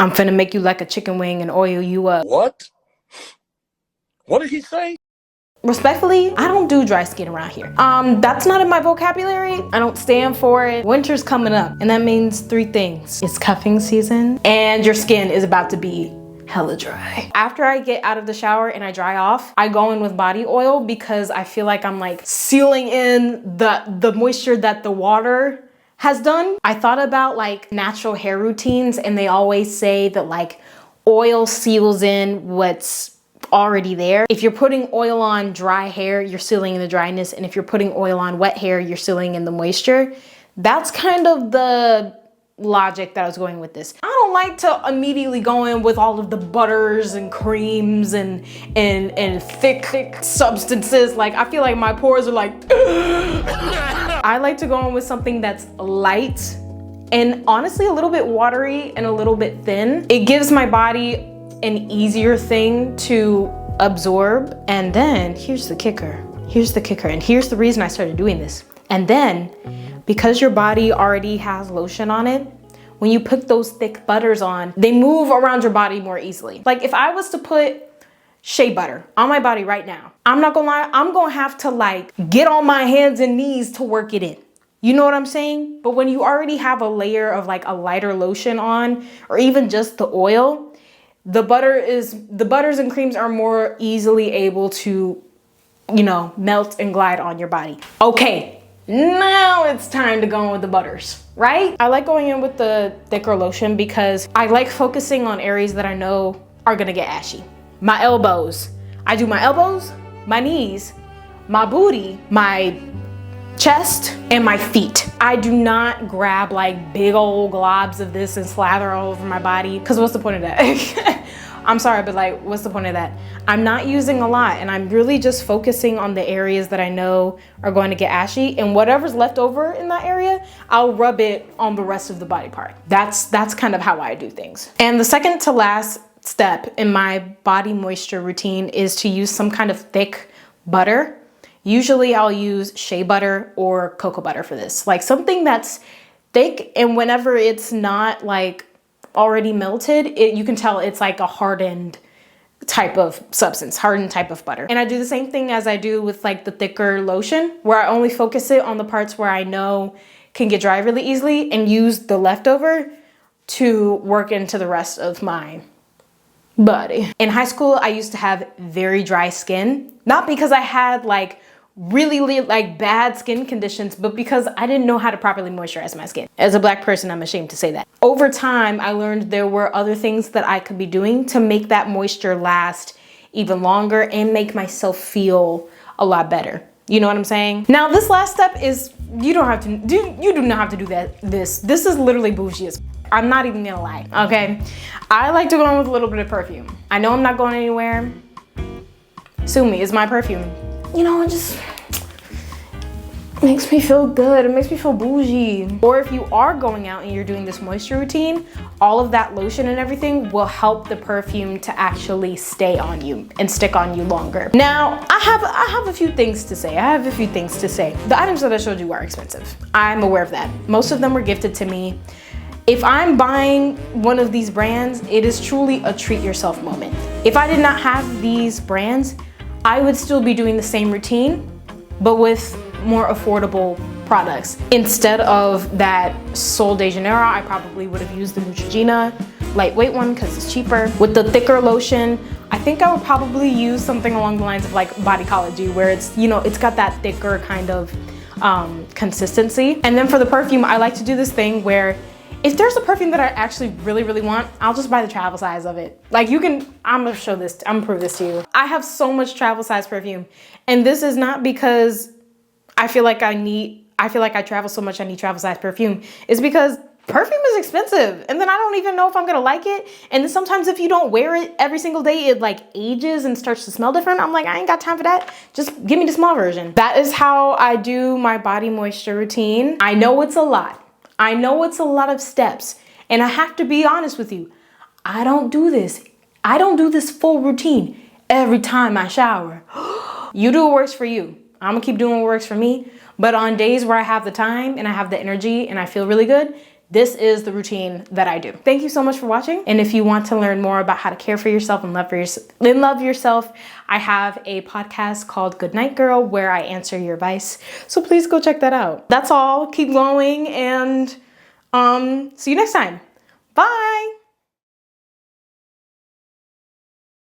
I'm finna make you like a chicken wing and oil you up. What? What did he say? Respectfully, I don't do dry skin around here. That's not in my vocabulary. I don't stand for it. Winter's coming up, and that means 3 things. It's cuffing season, and your skin is about to be hella dry. After I get out of the shower and I dry off, I go in with body oil because I feel like I'm like sealing in the moisture that the water has done. I thought about like natural hair routines, and they always say that like oil seals in what's already there. If you're putting oil on dry hair, you're sealing in the dryness, and if you're putting oil on wet hair, you're sealing in the moisture. That's kind of the logic that I was going with this. I don't like to immediately go in with all of the butters and creams and thick substances. Like, I feel like my pores are like I like to go in with something that's light and honestly a little bit watery and a little bit thin. It gives my body an easier thing to absorb. And then here's the kicker, and here's the reason I started doing this. And then, because your body already has lotion on it, when you put those thick butters on, they move around your body more easily. Like if I was to put shea butter on my body right now, I'm not gonna lie, I'm gonna have to like get on my hands and knees to work it in. You know what I'm saying? But when you already have a layer of like a lighter lotion on, or even just the oil, the butters and creams are more easily able to, you know, melt and glide on your body. Okay, now it's time to go in with the butters, right? I like going in with the thicker lotion because I like focusing on areas that I know are gonna get ashy. My elbows. I do my elbows, my knees, my booty, my chest, and my feet. I do not grab like big old globs of this and slather all over my body, because what's the point of that? I'm sorry, but like, what's the point of that? I'm not using a lot, and I'm really just focusing on the areas that I know are going to get ashy, and whatever's left over in that area, I'll rub it on the rest of the body part. That's kind of how I do things. And the second to last step in my body moisture routine is to use some kind of thick butter. Usually I'll use shea butter or cocoa butter for this. Like something that's thick, and whenever it's not like already melted, you can tell it's like a hardened type of substance, hardened type of butter. And I do the same thing as I do with like the thicker lotion, where I only focus it on the parts where I know can get dry really easily and use the leftover to work into the rest of my body. In high school, I used to have very dry skin, not because I had like really like bad skin conditions, but because I didn't know how to properly moisturize my skin. As a Black person, I'm ashamed to say that. Over time, I learned there were other things that I could be doing to make that moisture last even longer and make myself feel a lot better. You know what I'm saying? Now, this last step is, you do not have to do that. This is literally bougie as I'm not even gonna lie, okay? I like to go in with a little bit of perfume. I know I'm not going anywhere. Sue me, it's my perfume. You know, it just makes me feel good. It makes me feel bougie. Or if you are going out and you're doing this moisture routine, all of that lotion and everything will help the perfume to actually stay on you and stick on you longer. Now, I have a few things to say. The items that I showed you are expensive. I'm aware of that. Most of them were gifted to me. If I'm buying one of these brands, it is truly a treat yourself moment. If I did not have these brands, I would still be doing the same routine, but with more affordable products. Instead of that Sol de Janeiro, I probably would have used the Neutrogena lightweight one because it's cheaper. With the thicker lotion, I think I would probably use something along the lines of like Bodycology, where it's, you know, it's got that thicker kind of consistency. And then for the perfume, I like to do this thing where if there's a perfume that I actually really want, I'll just buy the travel size of it. Like I'm gonna prove this to you. I have so much travel size perfume. And this is not because I feel like I travel so much I need travel size perfume. It's because perfume is expensive. And then I don't even know if I'm gonna like it. And then sometimes if you don't wear it every single day, it like ages and starts to smell different. I'm like, I ain't got time for that. Just give me the small version. That is how I do my body moisture routine. I know it's a lot. I know it's a lot of steps, and I have to be honest with you. I don't do this full routine every time I shower. You do what works for you. I'm gonna keep doing what works for me, but on days where I have the time and I have the energy and I feel really good, This is the routine that I do. Thank you so much for watching. And if you want to learn more about how to care for yourself and love yourself, I have a podcast called Good Night Girl where I answer your advice. So please go check that out. That's all. Keep glowing and see you next time. Bye.